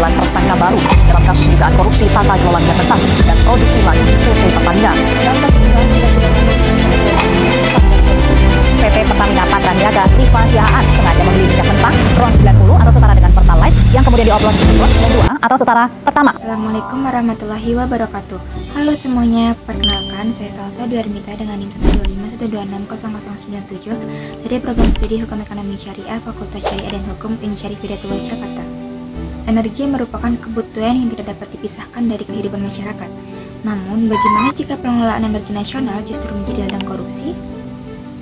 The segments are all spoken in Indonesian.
9 tersangka baru dalam kasus dugaan korupsi tata kelola minyak mentah dan produk kilang PT Pertamina. PT Pertamina Patraniaga Liva Siahaan sengaja membeli minyak mentah RON 90 atau setara dengan Pertalite yang kemudian dioplos ke RON 2 atau setara Pertamax. Assalamualaikum warahmatullahi wabarakatuh. Halo semuanya, perkenalkan saya Salsa Duarmita dengan NIM 12512600097 dari program studi Hukum Ekonomi Syariah Fakultas Syariah dan Hukum Syarif Hidayatullah Jakarta. Energi merupakan kebutuhan yang tidak dapat dipisahkan dari kehidupan masyarakat. Namun, bagaimana jika pengelolaan energi nasional justru menjadi ladang korupsi?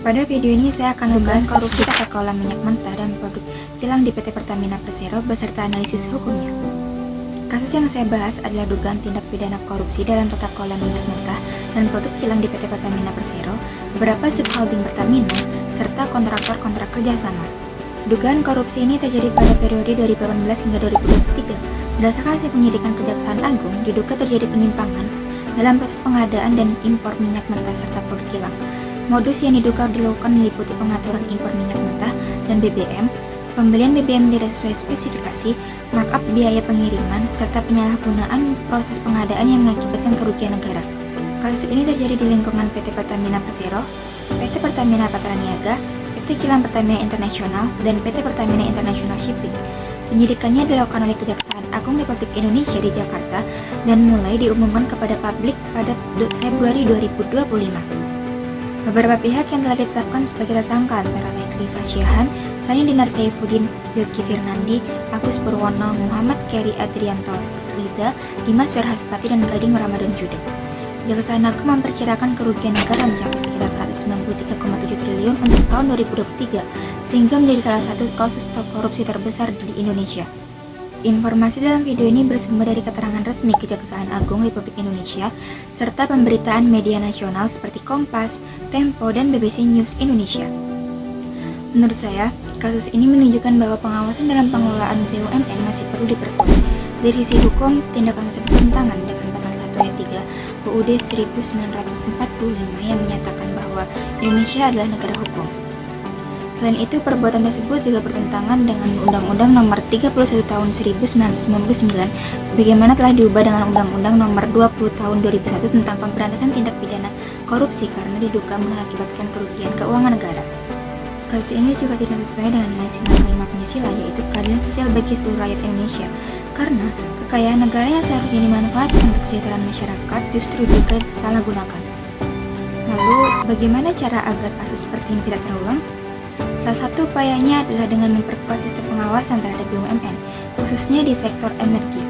Pada video ini saya akan membahas korupsi tata kelola minyak mentah dan produk kilang di PT Pertamina Persero beserta analisis hukumnya. Kasus yang saya bahas adalah dugaan tindak pidana korupsi dalam tata kelola minyak mentah dan produk kilang di PT Pertamina Persero, beberapa subholding Pertamina, serta kontraktor-kontrak kerjasama. Dugaan korupsi ini terjadi pada periode 2018 hingga 2023. Berdasarkan hasil penyidikan Kejaksaan Agung, diduga terjadi penyimpangan dalam proses pengadaan dan impor minyak mentah serta produk kilang. Modus yang diduga dilakukan meliputi pengaturan impor minyak mentah dan BBM, pembelian BBM tidak sesuai spesifikasi, markup biaya pengiriman, serta penyalahgunaan proses pengadaan yang mengakibatkan kerugian negara. Kasus ini terjadi di lingkungan PT Pertamina Persero, PT Pertamina Patraniaga, PT Kilang Pertamina Internasional, dan PT Pertamina International Shipping. Penyidikannya dilakukan oleh Kejaksaan Agung Republik Indonesia di Jakarta dan mulai diumumkan kepada publik pada Februari 2025. Beberapa pihak yang telah ditetapkan sebagai tersangka antara lain Liva Siahaan, Sani Dinar Saifuddin, Yogi Firnandi, Agus Purwono, Muhammad Keri Adriantos, Riza, Dimas Werhastati, dan Gading Ramadan Jude. Kejaksaan Agung memperkirakan kerugian negara mencapai sekitar 193,7 triliun untuk tahun 2023, sehingga menjadi salah satu kasus korupsi terbesar di Indonesia. Informasi dalam video ini bersumber dari keterangan resmi Kejaksaan Agung Republik Indonesia serta pemberitaan media nasional seperti Kompas, Tempo, dan BBC News Indonesia. Menurut saya, kasus ini menunjukkan bahwa pengawasan dalam pengelolaan BUMN masih perlu diperkuat. Dari sisi hukum, tindakan tersebut bertentangan dengan pasal 1 ayat 3 UUD 1945 yang menyatakan bahwa Indonesia adalah negara hukum. Selain itu, perbuatan tersebut juga bertentangan dengan Undang-Undang Nomor 31 Tahun 1999 sebagaimana telah diubah dengan Undang-Undang Nomor 20 Tahun 2001 tentang pemberantasan tindak pidana korupsi karena diduga mengakibatkan kerugian keuangan negara. Kasus ini juga tidak sesuai dengan nilai silang kelima Pancasila, yaitu keadilan sosial bagi seluruh rakyat Indonesia, karena kekayaan negara yang seharusnya dimanfaatkan untuk kesejahteraan masyarakat justru disalahgunakan. Lalu, bagaimana cara agar kasus seperti ini tidak terulang? Salah satu upayanya adalah dengan memperkuat sistem pengawasan terhadap BUMN, khususnya di sektor energi.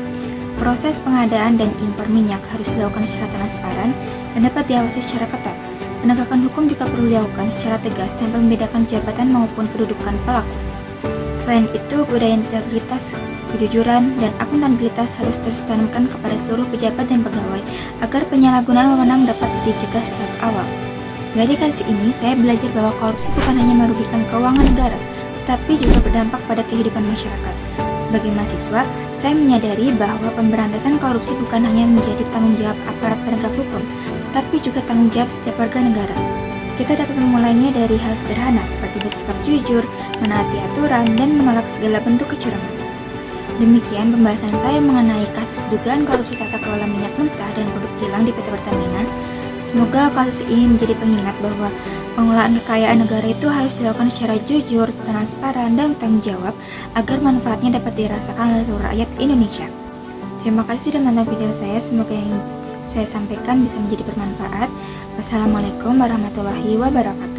Proses pengadaan dan impor minyak harus dilakukan secara transparan dan dapat diawasi secara ketat. Penegakan hukum juga perlu dilakukan secara tegas tanpa membedakan jabatan maupun kedudukan pelaku. Selain itu, budaya integritas, kejujuran, dan akuntabilitas harus terus ditanamkan kepada seluruh pejabat dan pegawai agar penyalahgunaan wewenang dapat dicegah sejak awal. Dari kasus ini, saya belajar bahwa korupsi bukan hanya merugikan keuangan negara, tetapi juga berdampak pada kehidupan masyarakat. Sebagai mahasiswa, saya menyadari bahwa pemberantasan korupsi bukan hanya menjadi tanggung jawab aparat penegak hukum, tapi juga tanggung jawab setiap warga negara. Kita dapat memulainya dari hal sederhana seperti bersikap jujur, menaati aturan, dan menolak segala bentuk kecurangan. Demikian pembahasan saya mengenai kasus dugaan korupsi tata kelola minyak mentah dan produk kilang di PT Pertamina. Semoga kasus ini menjadi pengingat bahwa pengelolaan kekayaan negara itu harus dilakukan secara jujur, transparan, dan bertanggung jawab agar manfaatnya dapat dirasakan oleh seluruh rakyat Indonesia. Terima kasih sudah menonton video saya, semoga yang saya sampaikan bisa menjadi bermanfaat. Wassalamualaikum warahmatullahi wabarakatuh.